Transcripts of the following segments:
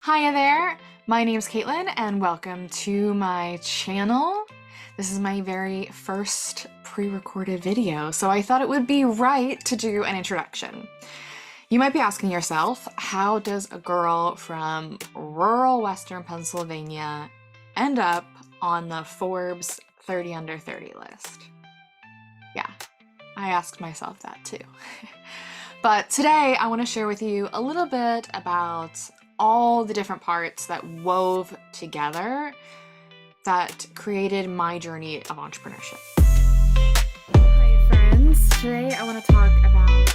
Hiya there, my name's Caitlin and welcome to my channel. This is my very first pre-recorded video, so I thought it would be right to do an introduction. You might be asking yourself, how does a girl from rural Western Pennsylvania end up on the Forbes 30 under 30 list? Yeah, I asked myself that too. But today I want to share with you a little bit about all the different parts that wove together that created my journey of entrepreneurship. Hi friends, today I want to talk about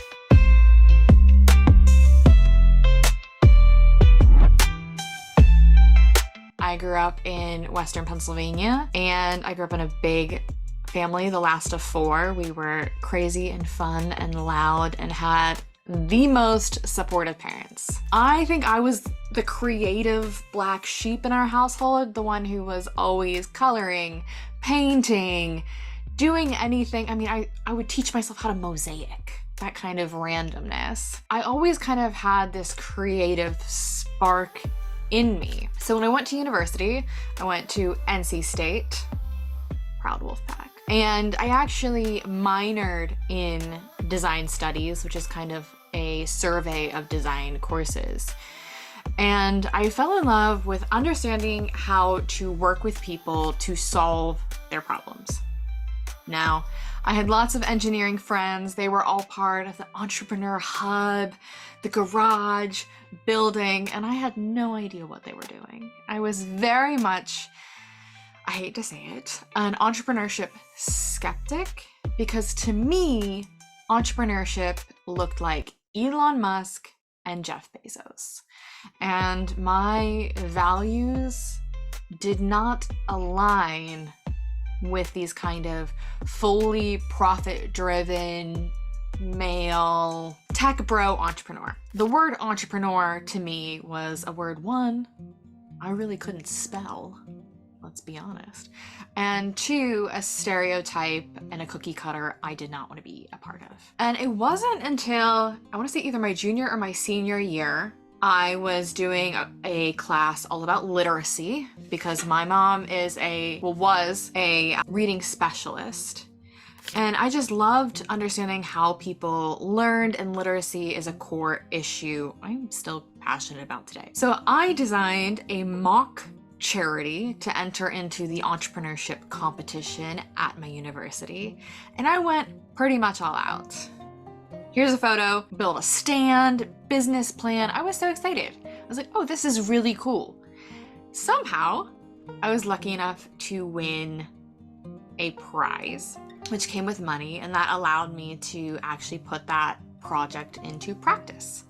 I grew up in Western Pennsylvania and I grew up in a big family, the last of four. We were crazy and fun and loud and had the most supportive parents. I think I was the creative black sheep in our household, the one who was always coloring, painting, doing anything. I mean, I would teach myself how to mosaic, that kind of randomness. I always kind of had this creative spark in me. So when I went to university, I went to NC State, proud Wolfpack. And I actually minored in design studies, which is kind of a survey of design courses. And I fell in love with understanding how to work with people to solve their problems. Now, I had lots of engineering friends. They were all part of the entrepreneur hub, the garage, building, and I had no idea what they were doing. I was very much, I hate to say it, an entrepreneurship skeptic, because to me, entrepreneurship looked like Elon Musk and Jeff Bezos. And my values did not align with these kind of fully profit-driven male tech bro entrepreneur. The word entrepreneur to me was a word, one, I really couldn't spell. Let's be honest. And two, a stereotype and a cookie cutter I did not want to be a part of. And it wasn't until, I want to say either my junior or my senior year, I was doing a class all about literacy because my mom was a reading specialist. And I just loved understanding how people learned, and literacy is a core issue I'm still passionate about today. So I designed a mock charity to enter into the entrepreneurship competition at my university, and I went pretty much all out. Here's a photo, built a stand, business plan. I was so excited. I was like, oh, this is really cool. Somehow, I was lucky enough to win a prize, which came with money, and that allowed me to actually put that project into practice.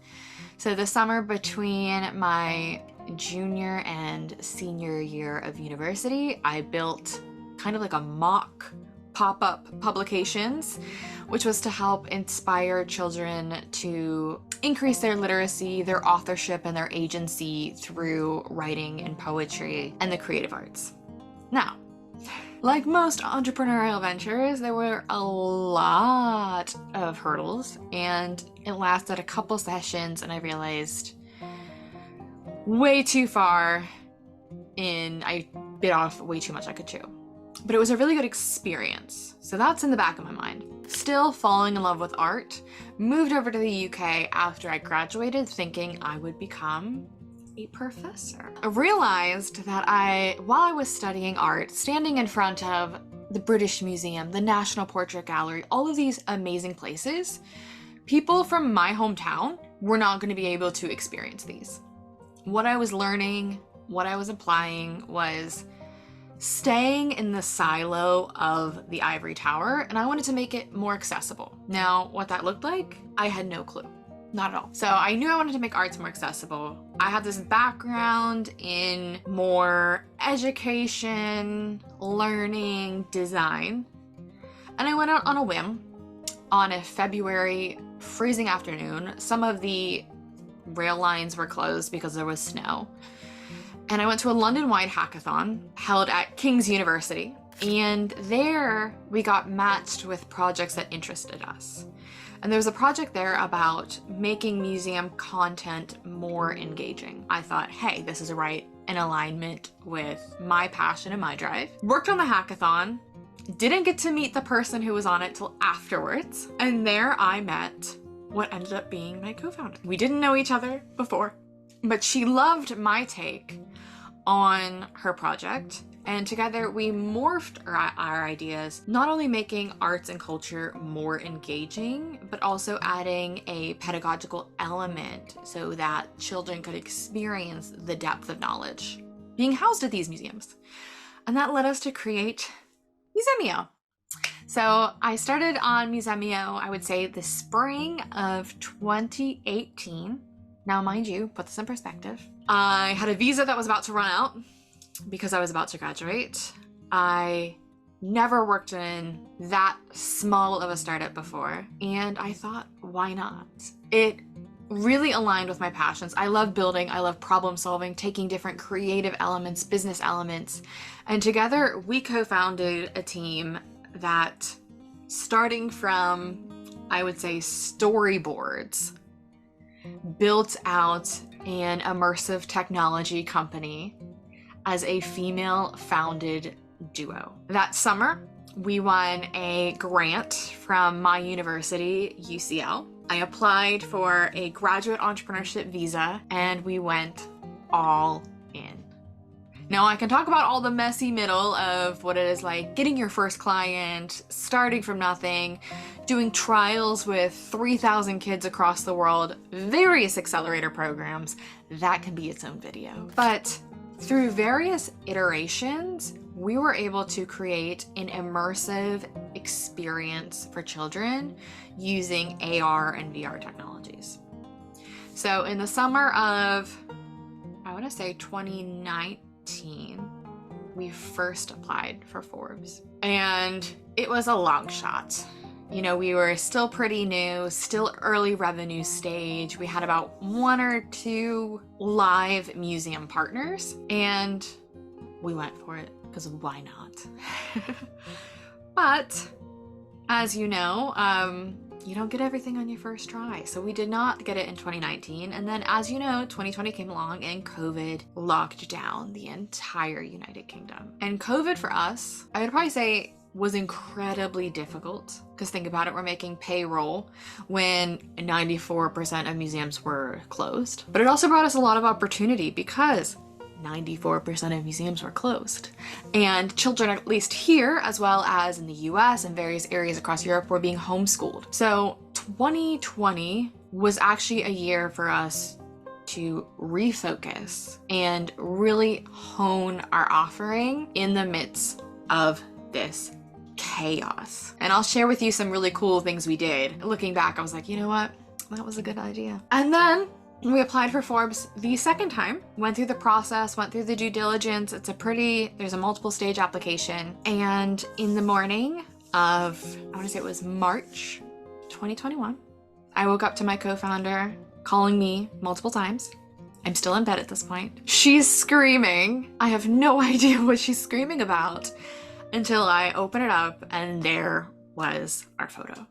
So the summer between my junior and senior year of university, I built kind of like a mock pop-up publications, which was to help inspire children to increase their literacy, their authorship, and their agency through writing and poetry and the creative arts. Now, like most entrepreneurial ventures, there were a lot of hurdles, and it lasted a couple sessions, and I realized way too far in, I bit off way too much I could chew. But it was a really good experience. So that's in the back of my mind. Still falling in love with art, moved over to the UK after I graduated thinking I would become a professor. I realized that while I was studying art, standing in front of the British Museum, the National Portrait Gallery, all of these amazing places, people from my hometown were not going to be able to experience these. What I was learning, what I was applying was staying in the silo of the ivory tower, and I wanted to make it more accessible. Now, what that looked like, I had no clue. Not at all. So I knew I wanted to make arts more accessible. I had this background in more education, learning, design, and I went out on a whim on a February freezing afternoon. Some of the rail lines were closed because there was snow. And I went to a London-wide hackathon held at King's University. And there we got matched with projects that interested us. And there was a project there about making museum content more engaging. I thought, hey, this is right in alignment with my passion and my drive. Worked on the hackathon, didn't get to meet the person who was on it till afterwards. And there I met what ended up being my co-founder. We didn't know each other before, but she loved my take on her project. And together we morphed our ideas, not only making arts and culture more engaging, but also adding a pedagogical element so that children could experience the depth of knowledge being housed at these museums. And that led us to create Musemio. So I started on Musemio, I would say the spring of 2018. Now, mind you, put this in perspective. I had a visa that was about to run out because I was about to graduate. I never worked in that small of a startup before, and I thought, why not? It really aligned with my passions. I love building, I love problem solving, taking different creative elements, business elements, and together we co-founded a team that, starting from, I would say, storyboards, built out an immersive technology company as a female-founded duo. That summer, we won a grant from my university, UCL. I applied for a graduate entrepreneurship visa, and we went all in. Now, I can talk about all the messy middle of what it is like getting your first client, starting from nothing, doing trials with 3,000 kids across the world, various accelerator programs. That can be its own video. But through various iterations, we were able to create an immersive experience for children using AR and VR technologies. So in the summer of, I want to say 2019, we first applied for Forbes, and it was a long shot. You know, we were still pretty new, still early revenue stage. We had about 1 or 2 live museum partners, and we went for it because why not? But as you know, you don't get everything on your first try. So we did not get it in 2019. And then, as you know, 2020 came along and COVID locked down the entire United Kingdom. And COVID for us, I would probably say, was incredibly difficult, because think about it, we're making payroll when 94% of museums were closed. But it also brought us a lot of opportunity because 94% of museums were closed. And children, at least here, as well as in the US and various areas across Europe, were being homeschooled. So 2020 was actually a year for us to refocus and really hone our offering in the midst of this chaos. And I'll share with you some really cool things we did. Looking back, I was like, you know what? That was a good idea. And then we applied for Forbes the second time, went through the process, went through the due diligence. There's a multiple stage application. And in the morning of, I want to say it was March 2021, I woke up to my co-founder calling me multiple times. I'm still in bed at this point. She's screaming. I have no idea what she's screaming about until I open it up and there was our photo.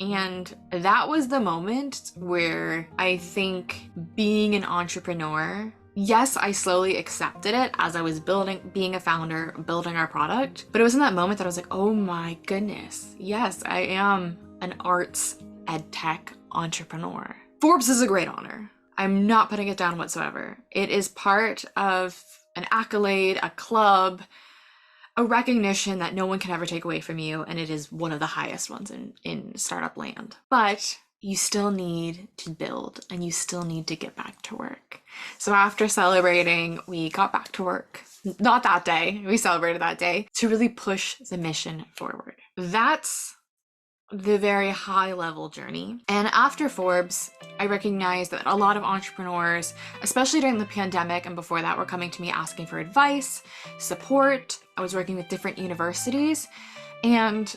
And that was the moment where I think being an entrepreneur, yes, I slowly accepted it as I was being a founder, building our product. But it was in that moment that I was like, oh my goodness, yes, I am an arts ed tech entrepreneur. Forbes is a great honor. I'm not putting it down whatsoever. It is part of an accolade, a club, a recognition that no one can ever take away from you, and it is one of the highest ones in startup land. But you still need to build, and you still need to get back to work. So after celebrating, we got back to work. Not that day, we celebrated that day, to really push the mission forward. That's the very high level journey. And after Forbes, I recognized that a lot of entrepreneurs, especially during the pandemic and before that, were coming to me asking for advice, support. I was working with different universities, and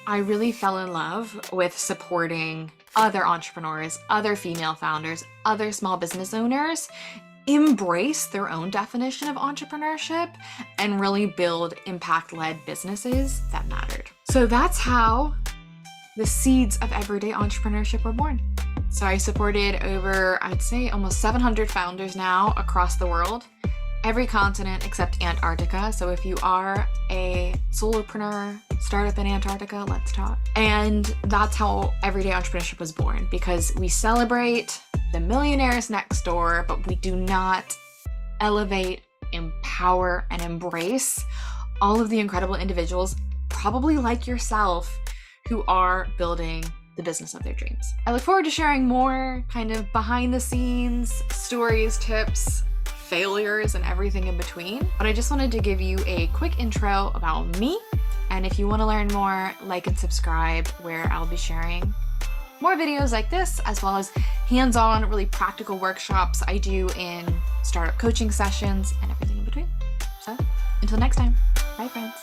I really fell in love with supporting other entrepreneurs, other female founders, other small business owners embrace their own definition of entrepreneurship and really build impact-led businesses that mattered. So that's how the seeds of everyday entrepreneurship were born. So I supported over, I'd say almost 700 founders now across the world, every continent except Antarctica. So if you are a solopreneur, startup in Antarctica, let's talk. And that's how Everyday Entrepreneurship was born, because we celebrate the millionaires next door, but we do not elevate, empower, and embrace all of the incredible individuals, probably like yourself, who are building the business of their dreams. I look forward to sharing more kind of behind the scenes stories, tips, failures, and everything in between. But I just wanted to give you a quick intro about me. And if you want to learn more, like and subscribe, where I'll be sharing more videos like this, as well as hands-on, really practical workshops I do in startup coaching sessions and everything in between. So until next time, bye friends.